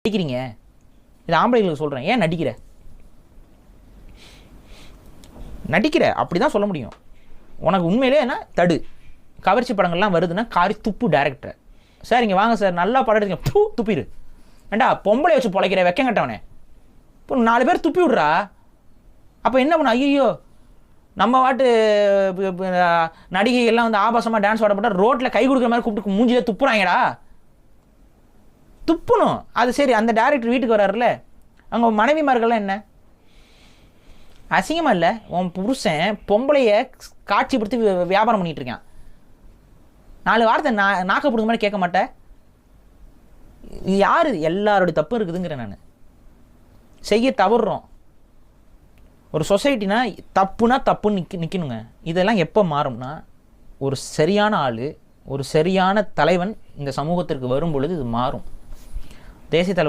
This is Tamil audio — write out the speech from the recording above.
நடிக்கிறீங்க? இது ஆம்பளைங்களுக்கு சொல்கிறேன். ஏன் நடிக்கிற அப்படி தான் சொல்ல முடியும். உனக்கு உண்மையிலே என்ன தடு கவர்ச்சி படங்கள்லாம் வருதுன்னா காரி துப்பு டேரக்டர். சார் இங்கே வாங்க சார், நல்லா படம் எடுத்துங்க, துப்பிடு. ஏண்டா பொம்பளை வச்சு பொழைக்கிற வெக்கம் கட்டவனே, இப்போ 4 பேர் துப்பி விட்றா. அப்போ என்ன பண்ண? ஐயோ நம்ம வாட்டு நடிகைகள்லாம் வந்து ஆபாசமாக டான்ஸ் ஆடப்பட்டால் ரோட்டில் கை கொடுக்குற மாதிரி கூப்பிட்டு மூஞ்சிலே துப்புறாங்கடா. துப்புணும். அது சரி, அந்த டேரக்டர் வீட்டுக்கு வர்றாருல, அங்கே மனைவிமார்கள்லாம் என்ன அசிங்கமாக இல்லை? உன் புருஷன் பொம்பளைய காட்சிப்படுத்தி வியாபாரம் பண்ணிகிட்டு இருக்கான். 4 வார்த்தை நாக்க பிடுங்க மாதிரி கேட்க மாட்டேன். யார்? எல்லாரோடைய தப்பு இருக்குதுங்கிறேன் நான். செய்ய தவறுறோம். ஒரு சொசைட்டினா தப்புனா தப்புன்னு நிற்கணுங்க. இதெல்லாம் எப்போ மாறும்னா, ஒரு சரியான ஆள், ஒரு சரியான தலைவன் இந்த சமூகத்திற்கு வரும் பொழுது இது மாறும். தேசிய தலைவர்